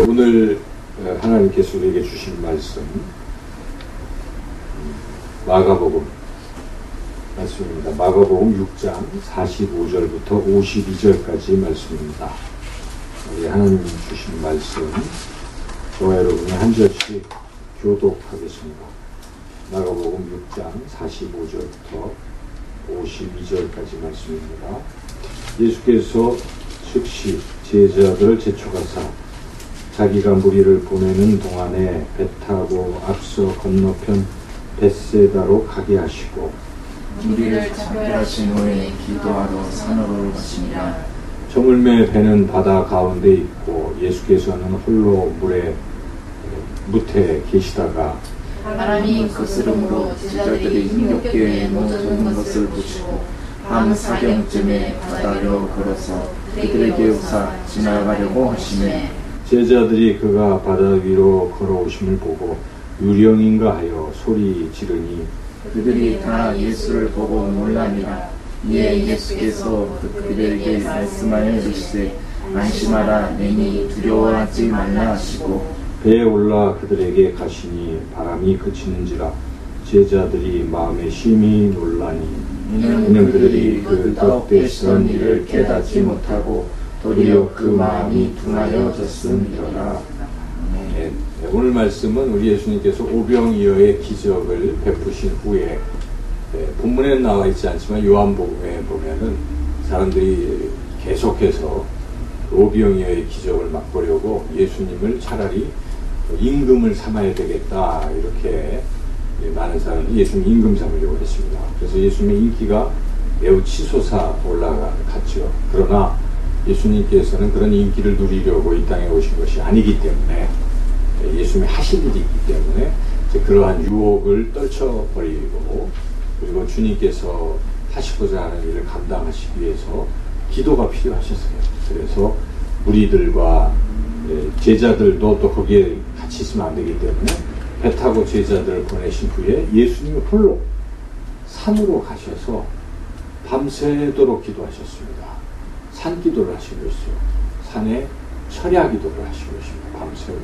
오늘 하나님께서 우리에게 주신 말씀 마가복음 말씀입니다. 마가복음 6장 45절부터 52절까지 말씀입니다. 우리 하나님 주신 말씀 저와 여러분이 한 절씩 교독하겠습니다. 마가복음 6장 45절부터 52절까지 말씀입니다. 예수께서 즉시 제자들을 제촉하사 자기가 무리를 보내는 동안에 배 타고 앞서 건너편 벳세다로 가게 하시고 무리를 작별하신 후에 기도하러 산으로 가시니라. 저물매 배는 바다 가운데 있고 예수께서는 홀로 무태에 계시다가 바람이 거스름으로 제자들이 힘겹게 모든 것을 보시고 밤 사경쯤에 바다로 걸어서 그들에게 웃사 지나가려고 하시매 제자들이 그가 바다 위로 걸어오심을 보고 유령인가 하여 소리 지르니 그들이 다 예수를 보고 놀라니라. 이에 예수께서 그들에게 말씀하여 이르시되 안심하라. 내니 두려워하지 말라 하시고 배에 올라 그들에게 가시니 바람이 그치는지라 제자들이 마음에 심히 놀라니 이는 그들이 그 가운데 있던 일을 깨닫지 못하고 도리어 그 마음이 둔하여졌음이로라. 네, 오늘 말씀은 우리 예수님께서 오병이어의 기적을 베푸신 후에 본문에는 나와 있지 않지만 요한복음에 보면은 사람들이 계속해서 오병이어의 기적을 맛보려고 예수님을 차라리 임금을 삼아야 되겠다 이렇게 많은 사람들이 예수님 임금 삼으려고 했습니다. 그래서 예수님의 인기가 매우 치솟아 올라갔죠. 그러나 예수님께서는 그런 인기를 누리려고 이 땅에 오신 것이 아니기 때문에 예수님이 하실 일이 있기 때문에 그러한 유혹을 떨쳐버리고 그리고 주님께서 하시고자 하는 일을 감당하시기 위해서 기도가 필요하셨어요. 그래서 무리들과 제자들도 또 거기에 같이 있으면 안 되기 때문에 배 타고 제자들을 보내신 후에 예수님이 홀로 산으로 가셔서 밤새도록 기도하셨습니다. 산 기도를 하신 것이죠. 산에 철야 기도를 하신 것입니다. 밤새운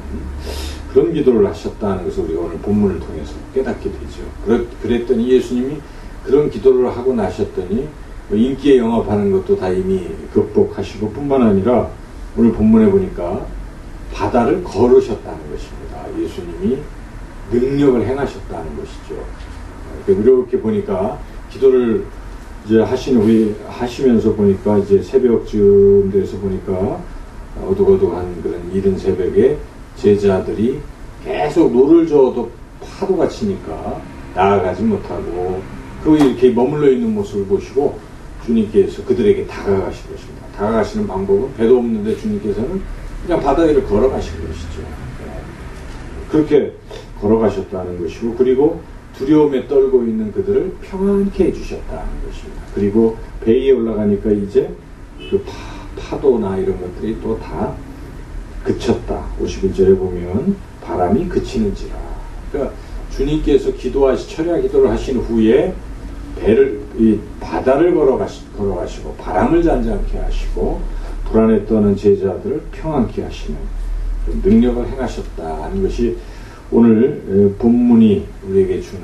그런 기도를 하셨다는 것을 우리가 오늘 본문을 통해서 깨닫게 되죠. 그랬더니 예수님이 그런 기도를 하고 나셨더니 인기에 영합하는 것도 다 이미 극복하시고 뿐만 아니라 오늘 본문에 보니까 바다를 걸으셨다는 것입니다. 예수님이 능력을 행하셨다는 것이죠. 이렇게 보니까 기도를 이제 하시면서 보니까 이제 새벽쯤 돼서 보니까 어둑어둑한 그런 이른 새벽에 제자들이 계속 노를 저어도 파도가 치니까 나아가지 못하고 그 이렇게 머물러 있는 모습을 보시고 주님께서 그들에게 다가가신 것입니다. 다가가시는 방법은 배도 없는데 주님께서는 그냥 바다 위를 걸어가신 것이죠. 그렇게 걸어가셨다는 것이고 그리고 두려움에 떨고 있는 그들을 평안케 해주셨다는 것입니다. 그리고 배 위에 올라가니까 이제 그 파도나 이런 것들이 또 다 그쳤다. 51절에 보면 바람이 그치는지라. 그러니까 주님께서 철야 기도를 하신 후에 바다를 걸어가시고 바람을 잔잔케 하시고 불안에 떠는 제자들을 평안케 하시는 능력을 행하셨다는 것이 오늘 본문이 우리에게 주는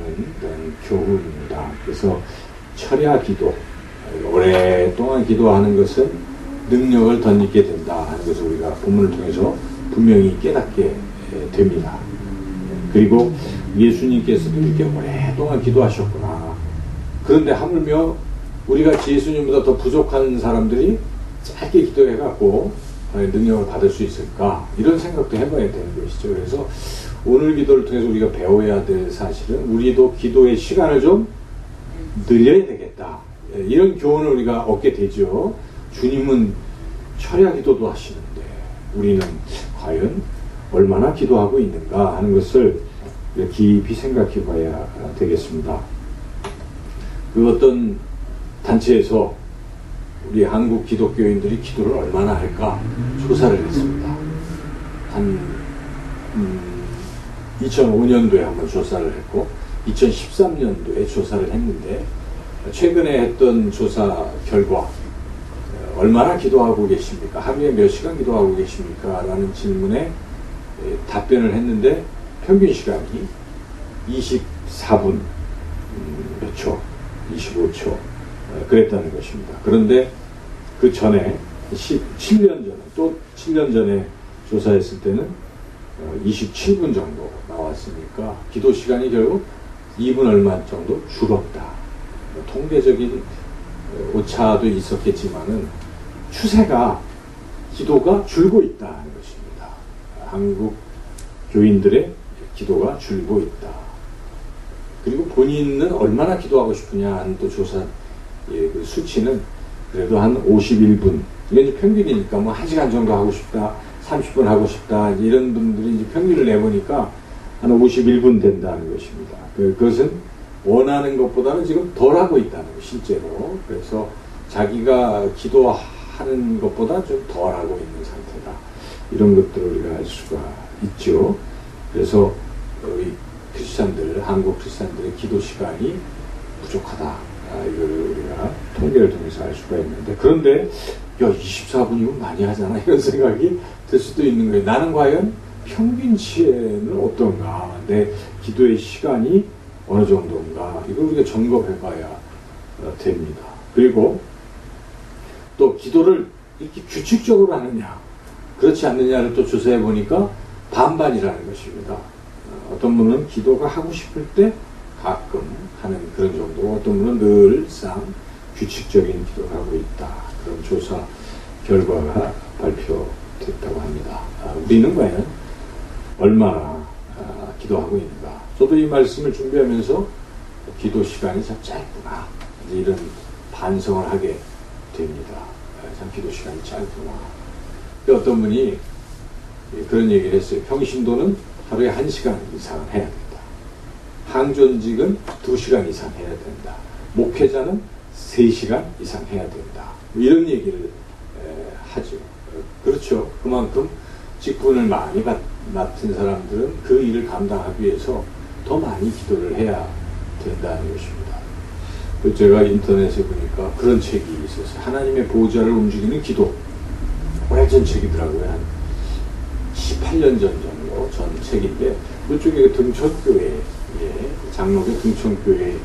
교훈입니다. 그래서 철야 기도, 오랫동안 기도하는 것은 능력을 덧입게 된다 하는 것을 우리가 본문을 통해서 분명히 깨닫게 됩니다. 그리고 예수님께서도 이렇게 오랫동안 기도하셨구나. 그런데 하물며 우리같이 예수님보다 더 부족한 사람들이 짧게 기도해갖고 능력을 받을 수 있을까? 이런 생각도 해봐야 되는 것이죠. 그래서 오늘 기도를 통해서 우리가 배워야 될 사실은 우리도 기도의 시간을 좀 늘려야 되겠다. 이런 교훈을 우리가 얻게 되죠. 주님은 철야 기도도 하시는데 우리는 과연 얼마나 기도하고 있는가 하는 것을 깊이 생각해 봐야 되겠습니다. 그 어떤 단체에서 우리 한국 기독교인들이 기도를 얼마나 할까 조사를 했습니다. 한 2005년도에 한번 조사를 했고 2013년도에 조사를 했는데 최근에 했던 조사 결과 얼마나 기도하고 계십니까? 하루에 몇 시간 기도하고 계십니까? 라는 질문에 답변을 했는데 평균 시간이 24분 몇 초, 25초 그랬다는 것입니다. 그런데 그 전에 7년 전에 또 7년 전에 조사했을 때는 27분 정도 나왔으니까 기도 시간이 결국 2분 얼마 정도 줄었다. 통계적인 오차도 있었겠지만은 추세가 기도가 줄고 있다는 것입니다. 한국 교인들의 기도가 줄고 있다. 그리고 본인은 얼마나 기도하고 싶으냐 하는 또 조사 그 수치는 그래도 한 51분. 이게 이제 평균이니까 뭐 1시간 정도 하고 싶다, 30분 하고 싶다, 이런 분들이 이제 평균을 내보니까 한 51분 된다는 것입니다. 그것은 원하는 것보다는 지금 덜 하고 있다는 거, 실제로. 그래서 자기가 기도하는 것보다 좀 덜 하고 있는 상태다. 이런 것들을 우리가 알 수가 있죠. 그래서 우리 크리스찬들, 한국 크리스찬들의 기도 시간이 부족하다. 이걸 우리가 통계를 통해서 알 수가 있는데, 그런데 야 24분이면 많이 하잖아, 이런 생각이 들 수도 있는 거예요. 나는 과연 평균치에는 어떤가, 내 기도의 시간이 어느 정도인가, 이걸 우리가 점검해 봐야 됩니다. 그리고 또 기도를 이렇게 규칙적으로 하느냐 그렇지 않느냐를 또 조사해 보니까 반반이라는 것입니다. 어떤 분은 기도가 하고 싶을 때 가끔 하는 그런 정도, 어떤 분은 늘상 규칙적인 기도를 하고 있다. 그런 조사 결과가 발표됐다고 합니다. 우리는 과연 얼마나 기도하고 있는가. 저도 이 말씀을 준비하면서 기도 시간이 참 짧구나, 이런 반성을 하게 됩니다. 참 기도 시간이 짧구나. 어떤 분이 그런 얘기를 했어요. 평신도는 하루에 1시간 이상은 해야 된다. 항존직은 2시간 이상 해야 된다. 목회자는 3시간 이상 해야 된다. 이런 얘기를 하죠. 그렇죠. 그만큼 직분을 많이 맡은 사람들은 그 일을 감당하기 위해서 더 많이 기도를 해야 된다는 것입니다. 제가 인터넷에 보니까 그런 책이 있어서 하나님의 보좌를 움직이는 기도, 오래전 책이더라고요. 한 18년 전 정도 전 책인데, 그쪽에 등촌교회, 장로교 등촌교회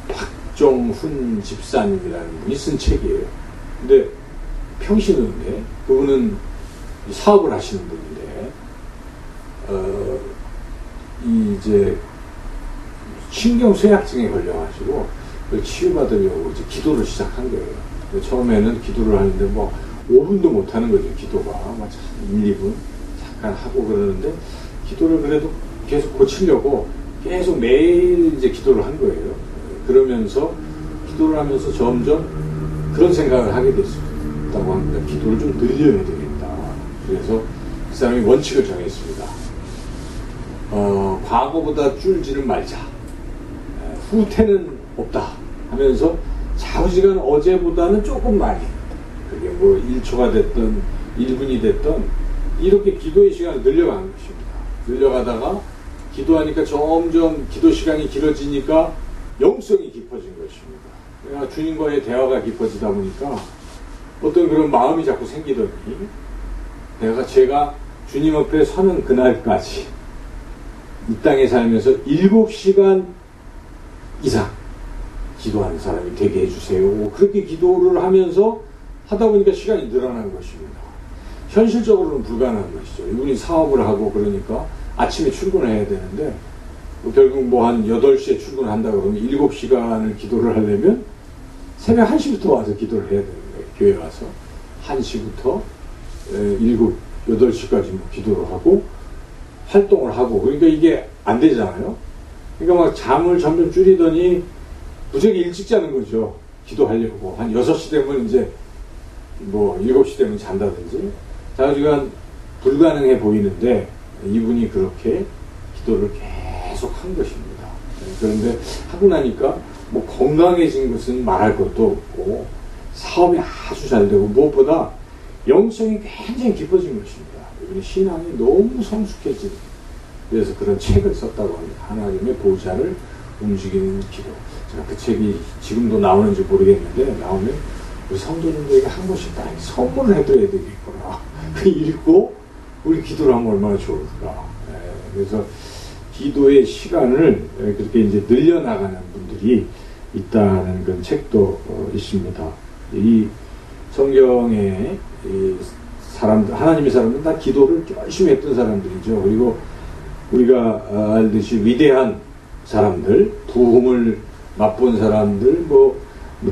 박종훈 집사님이라는 분이 쓴 책이에요. 근데 평신도인데, 그분은 사업을 하시는 분인데, 이제 신경쇠약증에 걸려가지고 그걸 치유받으려고 이제 기도를 시작한 거예요. 처음에는 기도를 하는데 뭐 5분도 못 하는 거죠. 기도가 막 1, 2분 잠깐 하고 그러는데, 기도를 그래도 계속 고치려고 계속 매일 이제 기도를 한 거예요. 그러면서 기도를 하면서 점점 그런 생각을 하게 됐다고 합니다. 기도를 좀 늘려야 되겠다. 그래서 그 사람이 원칙을 정했습니다. 과거보다 줄지는 말자. 후퇴는 없다 하면서 좌우지간 어제보다는 조금 많이, 그게 뭐 1초가 됐든 1분이 됐든 이렇게 기도의 시간을 늘려가는 것입니다. 늘려가다가 기도하니까 점점 기도 시간이 길어지니까 영성이 깊어진 것입니다. 내가 주님과의 대화가 깊어지다 보니까 어떤 그런 마음이 자꾸 생기더니, 제가 주님 앞에 서는 그날까지 이 땅에 살면서 7시간 이상 기도하는 사람이 되게 해주세요. 그렇게 기도를 하면서 하다 보니까 시간이 늘어난 것입니다. 현실적으로는 불가능한 것이죠. 이분이 사업을 하고 그러니까 아침에 출근해야 되는데, 결국 뭐 한 8시에 출근한다 그러면 7시간을 기도를 하려면 새벽 1시부터 와서 기도를 해야 되는 거예요. 교회 와서 1시부터 8시까지 뭐 기도를 하고 활동을 하고, 그러니까 이게 안 되잖아요. 그러니까 막 잠을 점점 줄이더니 무지하게 일찍 자는 거죠. 기도하려고. 한 6시 되면 이제 뭐 7시 되면 잔다든지. 자주간 불가능해 보이는데, 이분이 그렇게 기도를 계속 한 것입니다. 그런데 하고 나니까 뭐 건강해진 것은 말할 것도 없고, 사업이 아주 잘 되고, 무엇보다 영성이 굉장히 깊어진 것입니다. 이분이 신앙이 너무 성숙해진, 그래서 그런 책을 썼다고 합니다. 하나님의 보좌를 움직이는 기도. 제가 그 책이 지금도 나오는지 모르겠는데, 나오면 우리 성도님들에게 한 번씩 딱 선물을 해드려야 되겠구나. 그 읽고 우리 기도를 하면 얼마나 좋을까. 그래서 기도의 시간을 그렇게 이제 늘려나가는 분들이 있다는 그런 책도 있습니다. 이 성경에 이 사람들, 하나님의 사람들은 다 기도를 열심히 했던 사람들이죠. 그리고 우리가 알듯이 위대한 사람들, 부흥을 맛본 사람들,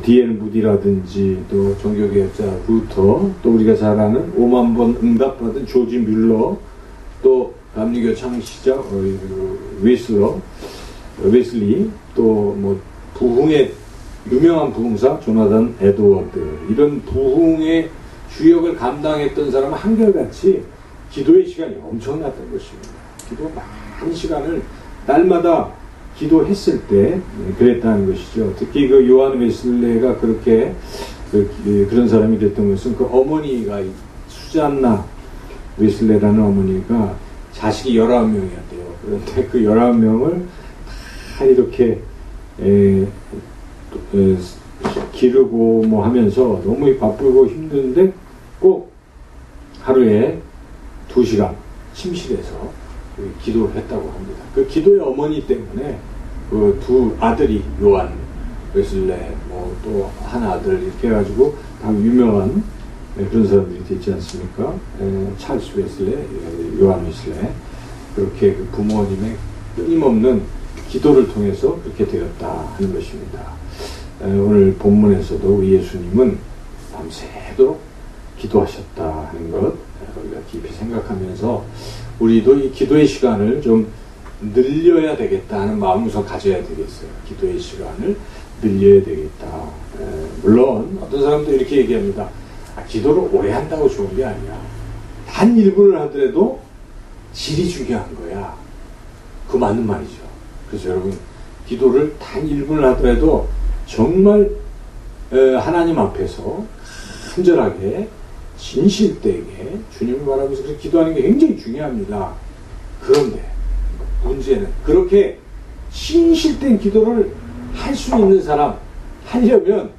D.L. 무디라든지 또 종교개혁자 루터, 또 우리가 잘 아는 5만 번 응답받은 조지 뮬러, 또 감리교 창시자 웨슬리, 또 부흥의 유명한 부흥사 조나단 에드워드, 이런 부흥의 주역을 감당했던 사람은 한결같이 기도의 시간이 엄청났던 것입니다. 기도 많은 시간을 날마다 기도했을 때 그랬다는 것이죠. 특히 그 요한 웨슬레가 그렇게 그런 사람이 됐던 것은 그 어머니가 수잔나 웨슬레라는 어머니가 자식이 19명이었대요. 그런데 그 19명을 다 이렇게 기르고 하면서 너무 바쁘고 힘든데 꼭 하루에 2시간 침실에서 기도를 했다고 합니다. 그 기도의 어머니 때문에 그 두 아들이 요한 웨슬레, 또 한 아들 이렇게 해가지고 다 유명한 그런 사람들이 되지 않습니까? 찰스 웨슬레, 요한 웨슬레, 그렇게 그 부모님의 끊임없는 기도를 통해서 그렇게 되었다 하는 것입니다. 오늘 본문에서도 우리 예수님은 밤새도록 기도하셨다 하는 것 우리가 깊이 생각하면서 우리도 이 기도의 시간을 좀 늘려야 되겠다 하는 마음을 우선 가져야 되겠어요. 기도의 시간을 늘려야 되겠다. 물론 어떤 사람도 이렇게 얘기합니다. 기도를 오래 한다고 좋은 게 아니야. 단 1분을 하더라도 질이 중요한 거야. 그 맞는 말이죠. 그래서 여러분, 기도를 단 1분을 하더라도 정말 하나님 앞에서 간절하게 진실되게 주님을 바라면서 그렇게 기도하는 게 굉장히 중요합니다. 그런데 문제는 그렇게 진실된 기도를 할 수 있는 사람, 하려면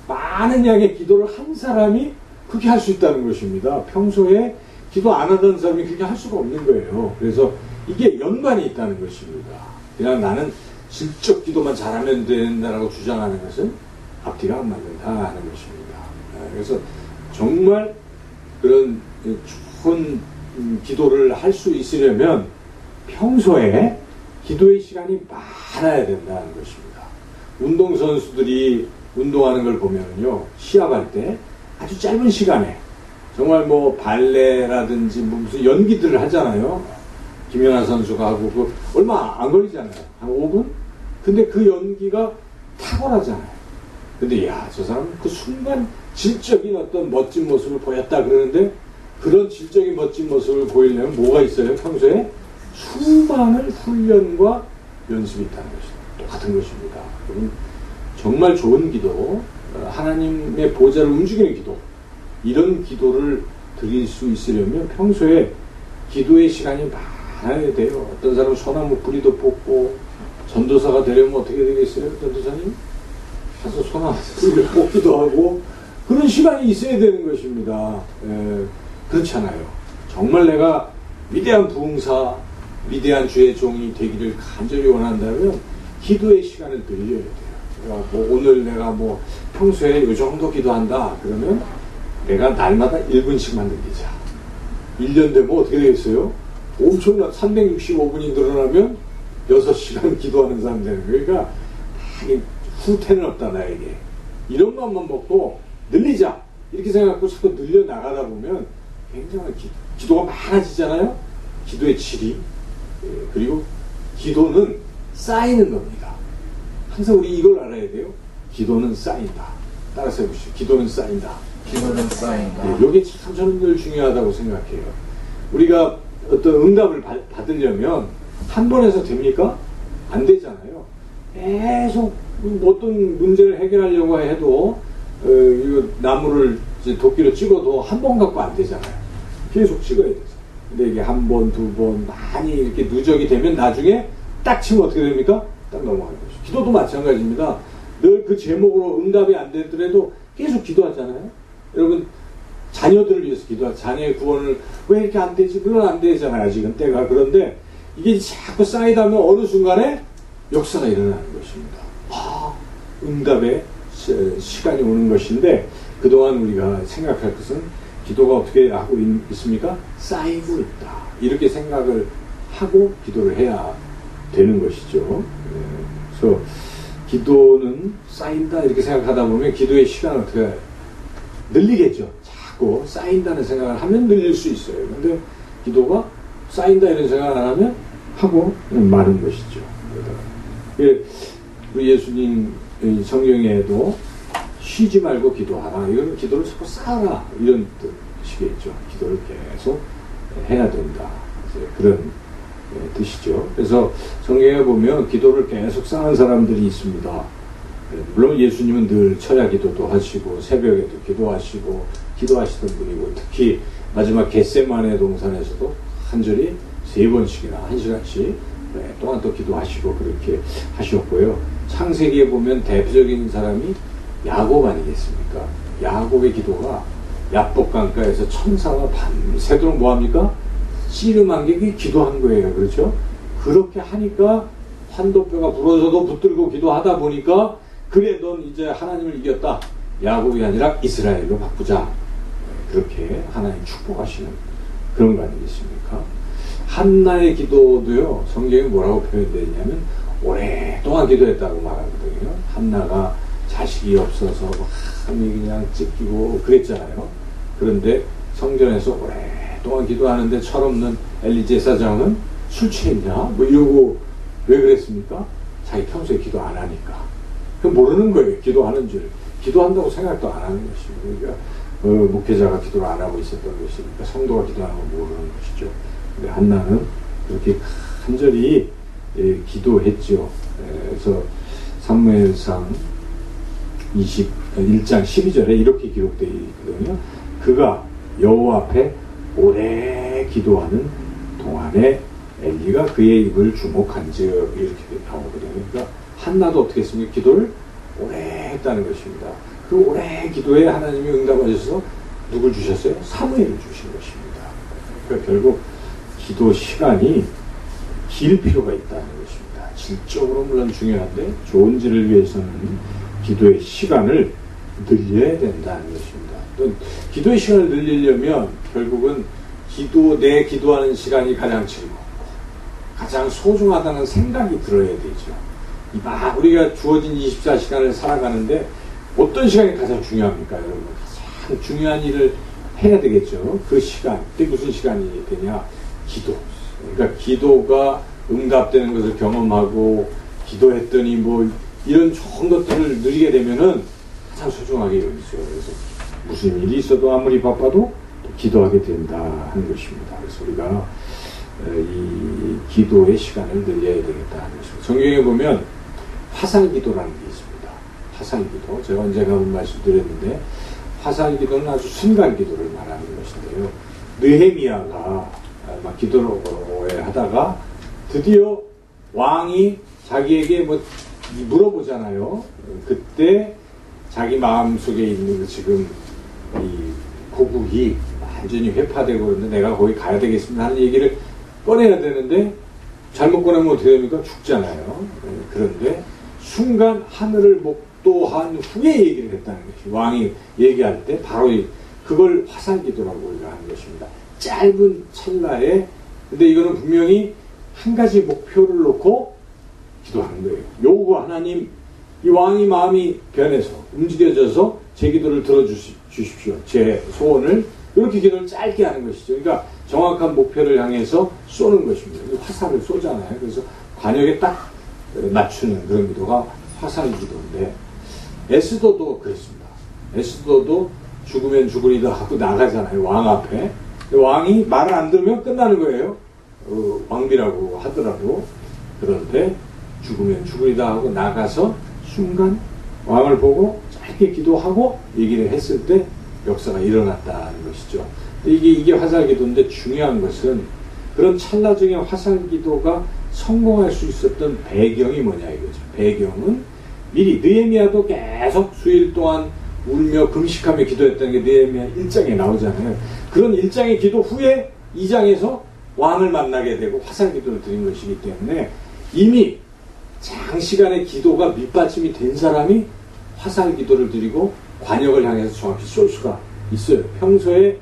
많은 양의 기도를 한 사람이 그렇게 할 수 있다는 것입니다. 평소에 기도 안 하던 사람이 그렇게 할 수가 없는 거예요. 그래서 이게 연관이 있다는 것입니다. 그냥 나는 질적 기도만 잘하면 된다라고 주장하는 것은 앞뒤가 안 맞는다 하는 것입니다. 그래서 정말 그런 좋은 기도를 할 수 있으려면 평소에 기도의 시간이 많아야 된다는 것입니다. 운동선수들이 운동하는 걸 보면요, 시합할 때 아주 짧은 시간에 정말 발레라든지 무슨 연기들을 하잖아요. 김연아 선수가 하고 그 얼마 안 걸리잖아요. 한 5분? 근데 그 연기가 탁월하잖아요. 근데 저 사람은 그 순간 질적인 어떤 멋진 모습을 보였다 그러는데, 그런 질적인 멋진 모습을 보이려면 뭐가 있어요? 평소에 수많은 훈련과 연습이 있다는 것입니다. 똑같은 것입니다. 정말 좋은 기도, 하나님의 보좌를 움직이는 기도, 이런 기도를 드릴 수 있으려면 평소에 기도의 시간이 많아야 돼요. 어떤 사람은 소나무 뿌리도 뽑고, 전도사가 되려면 어떻게 되겠어요? 전도사님? 가서 소나무 뿌리를 뽑기도 하고, 그런 시간이 있어야 되는 것입니다. 그렇잖아요. 정말 내가 위대한 부흥사, 위대한 주의 종이 되기를 간절히 원한다면 기도의 시간을 늘려야 돼요. 오늘 내가 평소에 이 정도 기도한다 그러면 내가 날마다 1분씩만 늘리자. 1년 되면 어떻게 되겠어요? 엄청난 365분이 늘어나면 6시간 기도하는 사람 되는 거예요. 그러니까 후퇴는 없다 나에게. 이런 것만 먹고 늘리자 이렇게 생각하고 자꾸 늘려나가다 보면 굉장한 기도가 많아지잖아요. 기도의 질이. 그리고 기도는 쌓이는 겁니다. 항상 우리 이걸 알아야 돼요. 기도는 쌓인다. 따라서 해보시죠. 기도는 쌓인다. 기도는 쌓인다. 이게 참 저는 늘 중요하다고 생각해요. 우리가 어떤 응답을 받으려면 한 번에서 됩니까? 안 되잖아요. 계속 어떤 문제를 해결하려고 해도 이거 나무를 도끼로 찍어도 한 번 갖고 안 되잖아요. 계속 찍어야 돼서. 근데 이게 한 번, 두 번 많이 이렇게 누적이 되면 나중에 딱 치면 어떻게 됩니까? 딱 넘어가는 거죠. 기도도 마찬가지입니다. 늘 그 제목으로 응답이 안 되더라도 계속 기도하잖아요. 여러분, 자녀들을 위해서 기도하, 자녀의 구원을 왜 이렇게 안 되지? 물론 안 되잖아요. 아직은 때가. 그런데 이게 자꾸 쌓이다 보면 어느 순간에 역사가 일어나는 것입니다. 응답의 시간이 오는 것인데, 그동안 우리가 생각할 것은 기도가 어떻게 하고 있습니까? 쌓이고 있다. 이렇게 생각을 하고 기도를 해야 되는 것이죠. 그래서 기도는 쌓인다 이렇게 생각하다 보면 기도의 시간을 어떻게 늘리겠죠. 자꾸 쌓인다는 생각을 하면 늘릴 수 있어요. 근데 기도가 쌓인다 이런 생각을 안 하면 하고 마는 것이죠. 우리 예수님 성경에도 쉬지 말고 기도하라. 이거는 기도를 자꾸 쌓아라. 이런 뜻이겠죠. 기도를 계속 해야 된다. 그런 뜻이죠. 그래서 성경에 보면 기도를 계속 쌓은 사람들이 있습니다. 물론 예수님은 늘 철야 기도도 하시고 새벽에도 기도하시고 기도하시던 분이고, 특히 마지막 겟세마네 동산에서도 한절이 3번씩이나 1시간씩 또한 또 기도하시고 그렇게 하셨고요. 창세기에 보면 대표적인 사람이 야곱 아니겠습니까? 야곱의 기도가 야복강가에서 천사가 밤새도록 뭐합니까? 씨름한 게 기도한 거예요. 그렇죠? 그렇게 하니까 환도뼈가 부러져도 붙들고 기도하다 보니까, 그래 넌 이제 하나님을 이겼다. 야곱이 아니라 이스라엘로 바꾸자. 그렇게 하나님 축복하시는 그런 거 아니겠습니까? 한나의 기도도요, 성경에 뭐라고 표현되어 있냐면 오랫동안 기도했다고 말하거든요. 한나가 자식이 없어서 마음이 그냥 찢기고 그랬잖아요. 그런데 성전에서 오랫동안 기도하는데 철없는 엘리 제사장은 술 취했냐? 뭐 이러고 왜 그랬습니까? 자기 평소에 기도 안 하니까. 그 모르는 거예요. 기도하는 줄. 기도한다고 생각도 안 하는 것이고. 그러니까 목회자가 기도를 안 하고 있었던 것이니까 성도가 기도하는 걸 모르는 것이죠. 근데 한나는 그렇게 간절히 기도했죠. 그래서 사무엘상 21장 12절에 이렇게 기록되어 있거든요. 그가 여호와 앞에 오래 기도하는 동안에 엘리가 그의 입을 주목한즉, 이렇게 나오거든요. 그러니까 한나도 어떻게 했습니까? 기도를 오래 했다는 것입니다. 그 오래 기도에 하나님이 응답하셔서 누굴 주셨어요? 사무엘을 주신 것입니다. 그러니까 결국 기도 시간이 길 필요가 있다는 것입니다. 질적으로 물론 중요한데 좋은지를 위해서는 기도의 시간을 늘려야 된다는 것입니다. 또 기도의 시간을 늘리려면 결국은 내 기도하는 시간이 가장 즐겁고 가장 소중하다는 생각이 들어야 되죠. 우리가 주어진 24시간을 살아가는데 어떤 시간이 가장 중요합니까, 여러분? 가장 중요한 일을 해야 되겠죠. 그 시간, 그게 무슨 시간이 되냐? 기도. 그러니까 기도가 응답되는 것을 경험하고 기도했더니 뭐 이런 좋은 것들을 누리게 되면은 가장 소중하게 여기죠. 그래서 무슨 일이 있어도 아무리 바빠도 또 기도하게 된다 하는 것입니다. 그래서 우리가 이 기도의 시간을 늘려야 되겠다 하는 것입니다. 성경에 보면 화살기도라는 게 있습니다. 화살기도. 제가 언젠가 한번 말씀드렸는데, 화살기도는 아주 순간기도를 말하는 것인데요. 느헤미야가 막 기도를 하다가 드디어 왕이 자기에게 뭐 물어보잖아요. 그때 자기 마음속에 있는 지금 이 고국이 완전히 회파되고 그러는데 내가 거기 가야 되겠습니다 하는 얘기를 꺼내야 되는데, 잘못 꺼내면 어떻게 됩니까? 죽잖아요. 그런데 순간 하늘을 목도한 후에 얘기를 했다는 것이, 왕이 얘기할 때 바로 그걸 화살기도라고 우리가 하는 것입니다. 짧은 찰나에, 근데 이거는 분명히 한 가지 목표를 놓고 기도하는 거예요. 요거 하나님, 이 왕이 마음이 변해서 움직여져서 제 기도를 들어주십시오. 제 소원을. 이렇게 기도를 짧게 하는 것이죠. 그러니까 정확한 목표를 향해서 쏘는 것입니다. 화살을 쏘잖아요. 그래서 관역에 딱 맞추는 그런 기도가 화살 기도인데, 에스더도 그랬습니다. 에스더도 죽으면 죽으리다 하고 나가잖아요. 왕 앞에. 왕이 말을 안 들으면 끝나는 거예요. 왕비라고 하더라도. 그런데 죽으면 죽으리다 하고 나가서 순간 왕을 보고 짧게 기도하고 얘기를 했을 때 역사가 일어났다는 것이죠. 이게 화살기도인데, 중요한 것은 그런 찰나적인 화살기도가 성공할 수 있었던 배경이 뭐냐 이거죠. 배경은 미리 느헤미야도 계속 수일 동안 울며 금식하며 기도했다는 게 느헤미야 1장에 나오잖아요. 그런 1장의 기도 후에 2장에서 왕을 만나게 되고 화살 기도를 드린 것이기 때문에 이미 장시간의 기도가 밑받침이 된 사람이 화살 기도를 드리고 관역을 향해서 정확히 쏠 수가 있어요. 평소에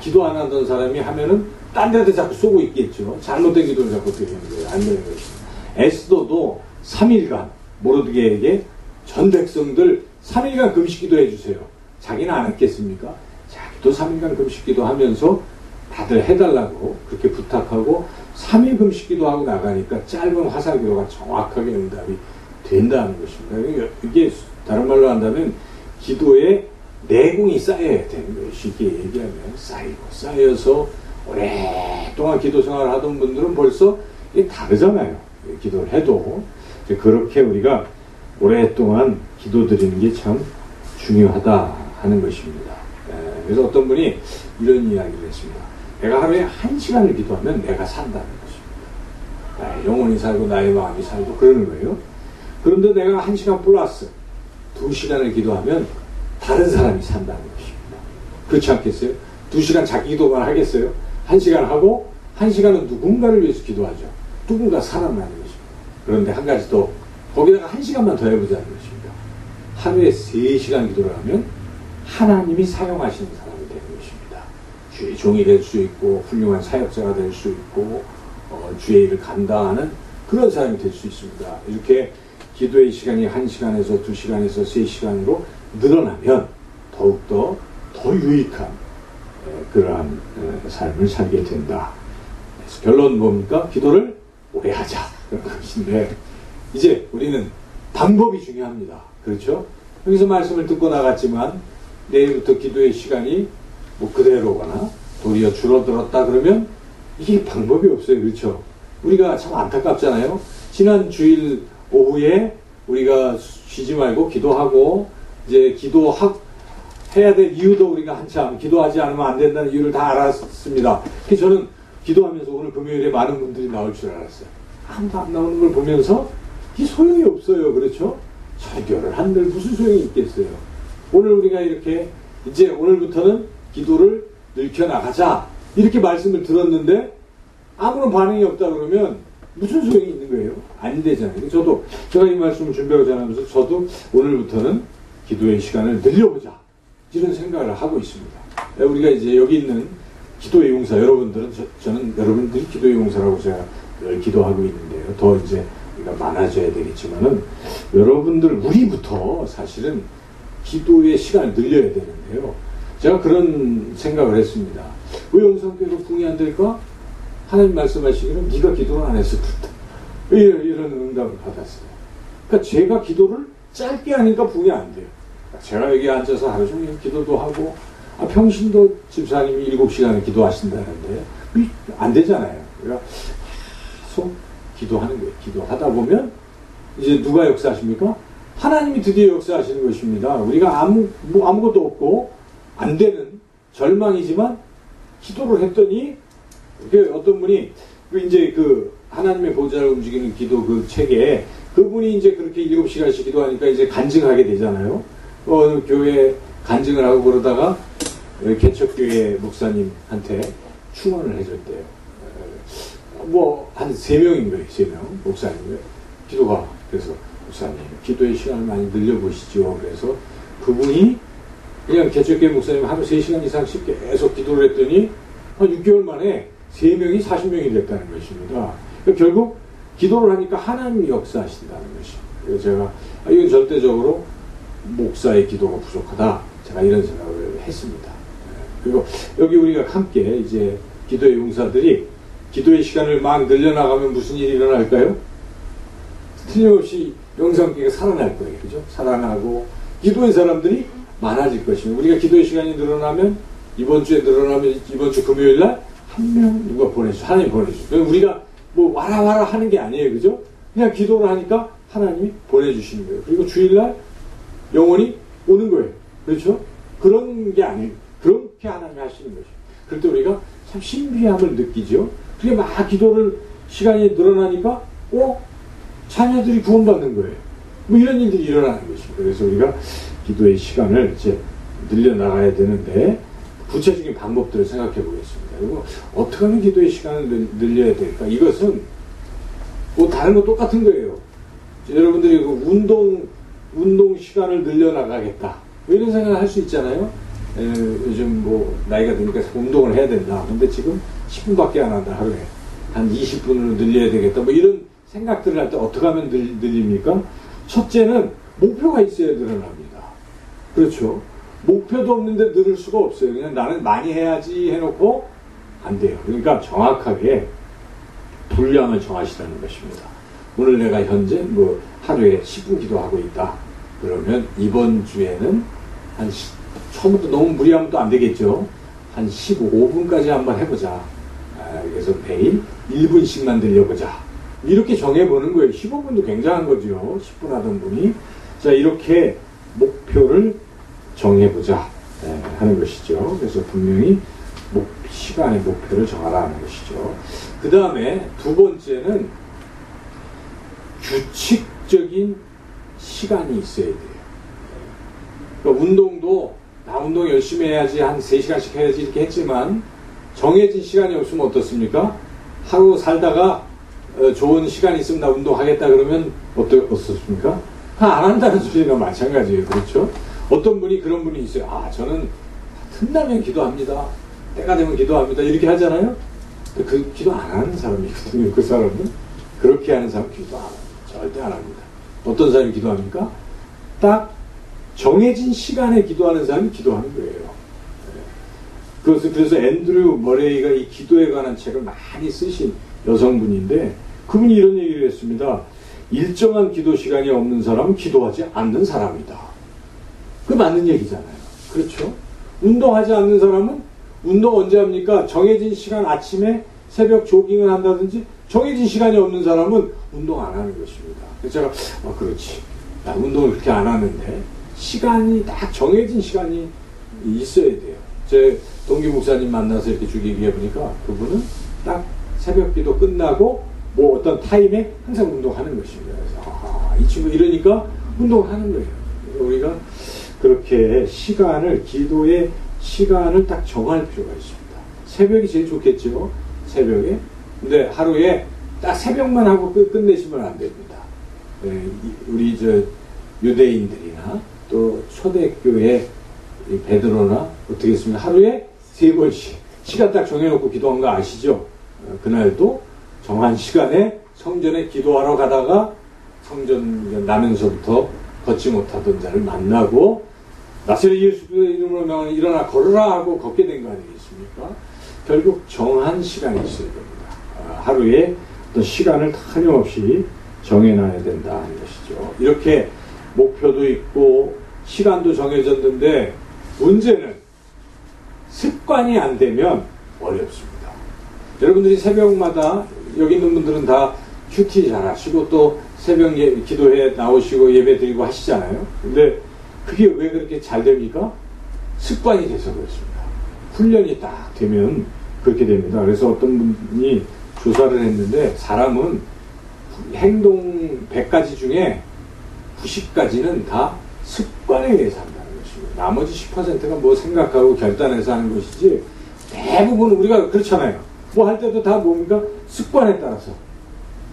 기도 안 하던 사람이 하면은 딴 데도 자꾸 쏘고 있겠죠. 잘못된 기도를 자꾸 드리는 거예요. 안 되는 것입니다. 에스더도 3일간 모르드게에게 전 백성들 3일간 금식기도 해주세요. 자기는 안 했겠습니까? 자기도 3일간 금식기도 하면서 다들 해달라고 그렇게 부탁하고 3일 금식기도 하고 나가니까 짧은 화살기도가 정확하게 응답이 된다는 것입니다. 이게 다른 말로 한다면 기도에 내공이 쌓여야 되는 거예요. 쉽게 얘기하면 쌓여서 오랫동안 기도 생활을 하던 분들은 벌써 이게 다르잖아요. 기도를 해도 그렇게 우리가 오랫동안 기도드리는 게 참 중요하다 하는 것입니다. 그래서 어떤 분이 이런 이야기를 했습니다. 내가 하루에 1시간을 기도하면 내가 산다는 것입니다. 나의 영혼이 살고 나의 마음이 살고 그러는 거예요. 그런데 내가 1시간 플러스 2시간을 기도하면 다른 사람이 산다는 것입니다. 그렇지 않겠어요? 2시간 자기 기도만 하겠어요? 1시간 하고 1시간은 누군가를 위해서 기도하죠. 누군가 살아나는 것입니다. 그런데 한 가지 더 거기다가 1시간만 더 해보자는 것입니다. 하루에 3시간 기도를 하면 하나님이 사용하시는 사람이 되는 것입니다. 주의 종이 될 수 있고 훌륭한 사역자가 될 수 있고 주의 일을 감당하는 그런 사람이 될 수 있습니다. 이렇게 기도의 시간이 1시간에서 2시간에서 3시간으로 늘어나면 더욱더 더 유익한 그러한 삶을 살게 된다. 그래서 결론 뭡니까? 기도를 오래 하자. 그런 것인데 이제 우리는 방법이 중요합니다. 그렇죠? 여기서 말씀을 듣고 나갔지만 내일부터 기도의 시간이 뭐 그대로거나 도리어 줄어들었다 그러면 이게 방법이 없어요. 그렇죠? 우리가 참 안타깝잖아요. 지난 주일 오후에 우리가 쉬지 말고 기도하고 이제 해야 될 이유도 우리가 한참 기도하지 않으면 안 된다는 이유를 다 알았습니다. 그래서 저는 기도하면서 오늘 금요일에 많은 분들이 나올 줄 알았어요. 아무도 안 나오는 걸 보면서 이게 소용이 없어요. 그렇죠? 설교를 한들 무슨 소용이 있겠어요. 오늘 우리가 이렇게 이제 오늘부터는 기도를 늘켜나가자 이렇게 말씀을 들었는데 아무런 반응이 없다 그러면 무슨 소용이 있는 거예요? 안 되잖아요. 제가 이 말씀을 준비하고 전하면서 저도 오늘부터는 기도의 시간을 늘려보자 이런 생각을 하고 있습니다. 우리가 이제 여기 있는 기도의 용사 여러분들은 저는 여러분들이 기도의 용사라고 제가 늘 기도하고 있는데요. 더 이제 우리가 많아져야 되겠지만은 여러분들 우리부터 사실은 기도의 시간을 늘려야 되는데요. 제가 그런 생각을 했습니다. 왜 영성교회가 붕이 안 될까? 하나님 말씀하시기를 네가 기도를 안 했을 듯 이런 응답을 받았어요. 그러니까 제가 기도를 짧게 하니까 붕이 안 돼요. 제가 여기 앉아서 하루 종일 기도도 하고 평신도 집사님이 7시간을 기도하신다는데 안 되잖아요. 그러니까 계속 기도하는 거예요. 기도하다 보면 이제 누가 역사하십니까? 하나님이 드디어 역사하시는 것입니다. 우리가 아무것도 없고 안 되는 절망이지만 기도를 했더니 어떤 분이 이제 하나님의 보좌를 움직이는 기도 그 책에 그분이 이제 그렇게 7시간씩 기도하니까 이제 간증하게 되잖아요. 교회 간증을 하고 그러다가 개척교회 목사님한테 충원을 해줬대요. 한 3명인 거예요. 3명 목사님이 기도가. 그래서 목사님 기도의 시간을 많이 늘려보시죠. 그래서 그분이 그냥 개척교회 목사님 하루 3시간 이상씩 계속 기도를 했더니 한 6개월 만에 3명이 40명이 됐다는 것입니다. 그러니까 결국 기도를 하니까 하나님이 역사하신다는 것이죠. 그래서 제가 이건 절대적으로 목사의 기도가 부족하다. 제가 이런 생각을 했습니다. 그리고 여기 우리가 함께 이제 기도의 용사들이 기도의 시간을 막 늘려나가면 무슨 일이 일어날까요? 틀림없이 영성교회가 살아날 거예요. 그죠? 살아나고 기도의 사람들이 많아질 것입니다. 우리가 기도의 시간이 늘어나면 이번 주 금요일 날 한 명 누가 보내주죠. 하나님이 보내주죠. 우리가 와라 하는 게 아니에요. 그죠? 그냥 기도를 하니까 하나님이 보내주시는 거예요. 그리고 주일날 영원히 오는 거예요. 그렇죠? 그런 게 아니에요. 그렇게 하나님이 하시는 거죠. 그럴 때 우리가 참 신비함을 느끼죠. 그게 막 기도를 시간이 늘어나니까 자녀들이 구원받는 거예요. 이런 일들이 일어나는 것입니다. 그래서 우리가 기도의 시간을 이제 늘려나가야 되는데 구체적인 방법들을 생각해 보겠습니다. 그리고 어떻게 하면 기도의 시간을 늘려야 될까? 이것은 뭐 다른 거 똑같은 거예요. 여러분들이 그 운동 시간을 늘려나가겠다. 뭐 이런 생각을 할 수 있잖아요. 요즘 뭐 나이가 드니까 운동을 해야 된다. 근데 지금 10분밖에 안 한다. 하루에. 한 20분으로 늘려야 되겠다. 뭐 이런 생각들을 할 때 어떻게 하면 늘립니까? 첫째는 목표가 있어야 늘어납니다. 그렇죠. 목표도 없는데 늘을 수가 없어요. 그냥 나는 많이 해야지 해놓고 안 돼요. 그러니까 정확하게 분량을 정하시라는 것입니다. 오늘 내가 현재 뭐 하루에 10분 기도하고 있다. 그러면 이번 주에는 한 처음부터 너무 무리하면 또 안 되겠죠. 한 15분까지 한번 해보자. 그래서 매일 1분씩만 들려보자. 이렇게 정해보는 거예요. 15분도 굉장한 거죠. 10분 하던 분이. 자, 이렇게 목표를 정해보자 하는 것이죠. 그래서 분명히 시간의 목표를 정하라 하는 것이죠. 그 다음에 두 번째는 규칙적인 시간이 있어야 돼요. 그러니까 운동도 나 운동 열심히 해야지 한 3시간씩 해야지 이렇게 했지만 정해진 시간이 없으면 어떻습니까? 하루 살다가 좋은 시간이 있으면 나 운동하겠다 그러면 어떻습니까? 안 한다는 소리랑 마찬가지예요. 그렇죠? 어떤 분이 그런 분이 있어요. 저는 틈나면 기도합니다. 때가 되면 기도합니다. 이렇게 하잖아요. 그 기도 안 하는 사람이거든요. 그 사람은. 그렇게 하는 사람은 기도 안 합니다. 절대 안 합니다. 어떤 사람이 기도합니까? 딱 정해진 시간에 기도하는 사람이 기도하는 거예요. 그래서 앤드류 머레이가 이 기도에 관한 책을 많이 쓰신 여성분인데 그분이 이런 얘기를 했습니다. 일정한 기도 시간이 없는 사람은 기도하지 않는 사람이다. 그 맞는 얘기잖아요. 그렇죠? 운동하지 않는 사람은 운동 언제 합니까? 정해진 시간 아침에 새벽 조깅을 한다든지 정해진 시간이 없는 사람은 운동 안 하는 것입니다. 그래서 제가 그렇지. 나 운동을 그렇게 안 하는데 시간이 딱 정해진 시간이 있어야 돼요. 제 동기 목사님 만나서 이렇게 쭉 얘기해 보니까 그분은 딱 새벽 기도 끝나고 뭐 어떤 타임에 항상 운동하는 것입니다. 그래서 이 친구 이러니까 운동을 하는 거예요. 우리가 그렇게 기도의 시간을 딱 정할 필요가 있습니다. 새벽이 제일 좋겠죠. 새벽에. 근데 하루에 딱 새벽만 하고 끝내시면 안 됩니다. 우리 유대인들이나 또 초대교회 베드로나 어떻게 했습니까? 하루에 3번씩 시간 딱 정해놓고 기도한 거 아시죠? 그날도 정한 시간에 성전에 기도하러 가다가 성전 나면서부터 걷지 못하던 자를 만나고 나사렛 예수의 이름으로 명하여 일어나 걸으라 하고 걷게 된 거 아니겠습니까? 결국 정한 시간이 있어야 됩니다. 하루에 어떤 시간을 틀림없이 정해놔야 된다 하는 것이죠. 이렇게 목표도 있고 시간도 정해졌는데 문제는 습관이 안 되면 어렵습니다. 여러분들이 새벽마다 여기 있는 분들은 다 큐티 잘 하시고 또 새벽 기도회 나오시고 예배 드리고 하시잖아요. 근데 그게 왜 그렇게 잘 됩니까? 습관이 돼서 그렇습니다. 훈련이 딱 되면 그렇게 됩니다. 그래서 어떤 분이 조사를 했는데 사람은 행동 100가지 중에 90가지는 다 습관에 의해서 한다는 것입니다. 나머지 10%가 뭐 생각하고 결단해서 하는 것이지 대부분 우리가 그렇잖아요. 뭐 할 때도 다 뭡니까? 습관에 따라서.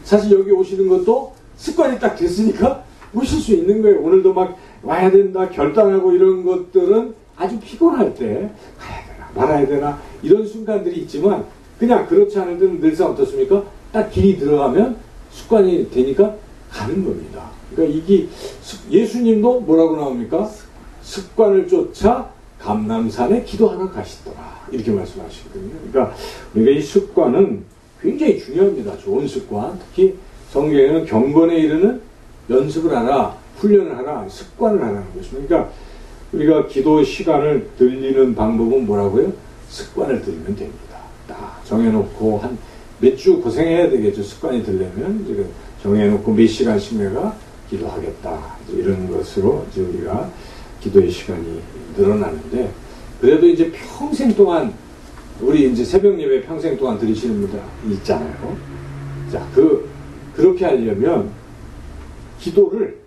사실 여기 오시는 것도 습관이 딱 됐으니까 오실 수 있는 거예요. 오늘도 막 와야 된다 결단하고 이런 것들은 아주 피곤할 때 가야 되나 말아야 되나 이런 순간들이 있지만 그냥 그렇지 않을 때는 늘상 어떻습니까? 딱 길이 들어가면 습관이 되니까 가는 겁니다. 그러니까 이게 예수님도 뭐라고 나옵니까? 습관을 쫓아 감람산에 기도하러 가시더라. 이렇게 말씀하시거든요. 그러니까 우리가 이 습관은 굉장히 중요합니다. 좋은 습관. 특히 성경에는 경건에 이르는 연습을 하라, 훈련을 하라, 습관을 하라는 것입니다. 그러니까 우리가 기도 시간을 늘리는 방법은 뭐라고요? 습관을 들이면 됩니다. 딱 정해놓고 한 몇 주 고생해야 되겠죠. 습관이 들려면 지금 정해놓고 몇 시간씩 내가 기도하겠다. 이런 것으로 이제 우리가 기도의 시간이 늘어나는데 그래도 이제 평생 동안 우리 이제 새벽 예배 평생 동안 들으시는 분들 있잖아요. 자, 그렇게 하려면 기도를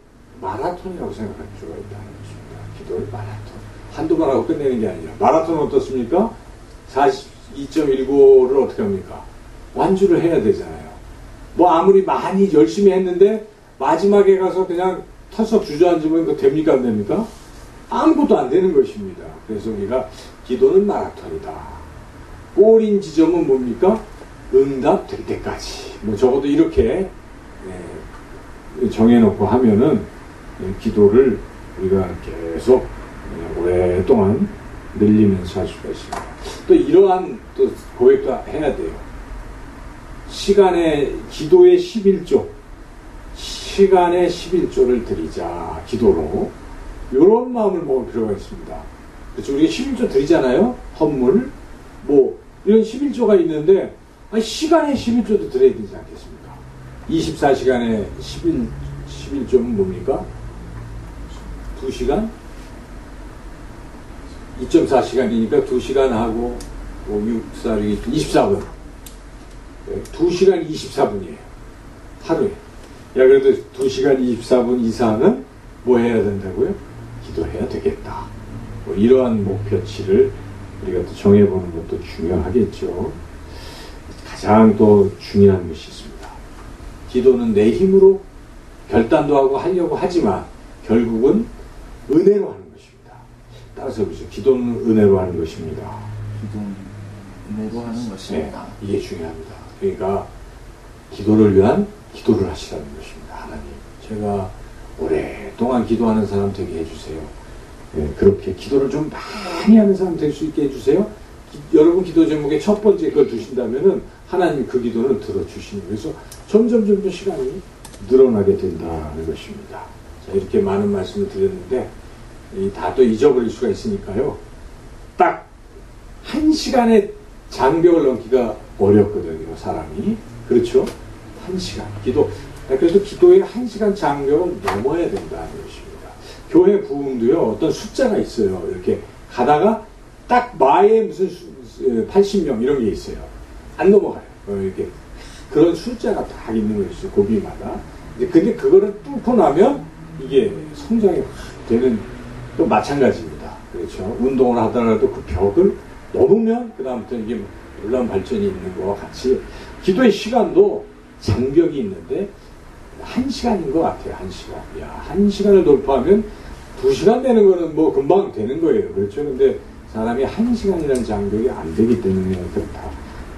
마라톤이라고 생각할 필요가 있다는 것입니다. 기도를 마라톤. 한두 번 하고 끝내는 게 아니라. 마라톤 어떻습니까? 42.195를 어떻게 합니까? 완주를 해야 되잖아요. 뭐 아무리 많이 열심히 했는데 마지막에 가서 그냥 털썩 주저앉으면 그거 됩니까? 안 됩니까? 아무것도 안 되는 것입니다. 그래서 우리가 기도는 마라톤이다. 골인 지점은 뭡니까? 응답될 때까지. 뭐 적어도 이렇게 정해놓고 하면은 기도를 우리가 계속 오랫동안 늘리면서 할 수가 있습니다. 또 이러한 또 고백도 해야 돼요. 기도의 11조. 시간의 11조를 드리자. 기도로. 이런 마음을 먹을 필요가 있습니다. 그렇죠. 우리가 11조 드리잖아요. 헌물. 뭐, 이런 11조가 있는데, 시간의 11조도 드려야 되지 않겠습니까? 24시간의 11조는 뭡니까? 2시간? 2.4시간이니까 2시간 하고, 6, 4, 6, 24분. 2시간 24분이에요. 하루에. 그래도 2시간 24분 이상은 뭐 해야 된다고요? 기도해야 되겠다. 뭐 이러한 목표치를 우리가 또 정해보는 것도 중요하겠죠. 가장 또 중요한 것이 있습니다. 기도는 내 힘으로 결단도 하고 하려고 하지만 결국은 은혜로 하는 것입니다. 따라서 보죠. 기도는 은혜로 하는 것입니다. 기도는 은혜로 하는 것입니다. 네, 이게 중요합니다. 그러니까 기도를 위한 기도를 하시라는 것입니다. 하나님, 제가 오랫동안 기도하는 사람 되게 해주세요. 그렇게 기도를 좀 많이 하는 사람 될 수 있게 해주세요. 여러분 기도 제목에 첫 번째 그걸 두신다면은 하나님 그 기도를 들어주시는, 그래서 점점 시간이 늘어나게 된다는 것입니다. 자, 이렇게 많은 말씀을 드렸는데 다 또 잊어버릴 수가 있으니까요. 딱 1시간의 장벽을 넘기가 어렵거든요, 사람이. 그렇죠? 1시간. 그래서 기도의 1시간 장벽을 넘어야 된다는 것입니다. 교회 부흥도요, 어떤 숫자가 있어요. 이렇게 가다가 딱 마에 무슨 80명 이런 게 있어요. 안 넘어가요. 이렇게. 그런 숫자가 딱 있는 거 있어요. 고비마다. 근데 그거를 뚫고 나면 이게 성장이 확 되는, 또 마찬가지입니다. 그렇죠. 운동을 하더라도 그 벽을 넘으면 그다음부터 이게 놀라운 발전이 있는 것과 같이 기도의 시간도 장벽이 있는데 1시간인 것 같아요. 1시간. 1시간을 돌파하면 2시간 되는 거는 뭐 금방 되는 거예요. 그렇죠. 근데 사람이 1시간이라는 장벽이 안 되기 때문에 그렇다.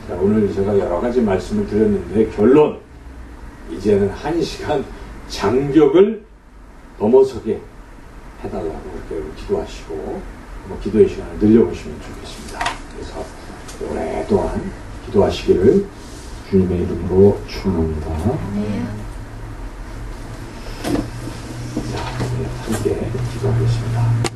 자, 오늘 제가 여러 가지 말씀을 드렸는데 결론, 이제는 1시간 장벽을 넘어서게 해달라고 그렇게 기도하시고 뭐 기도의 시간을 늘려보시면 좋겠습니다. 그래서 오랫동안 기도하시기를 주님의 이름으로 축원합니다. 자, 함께 기도하겠습니다.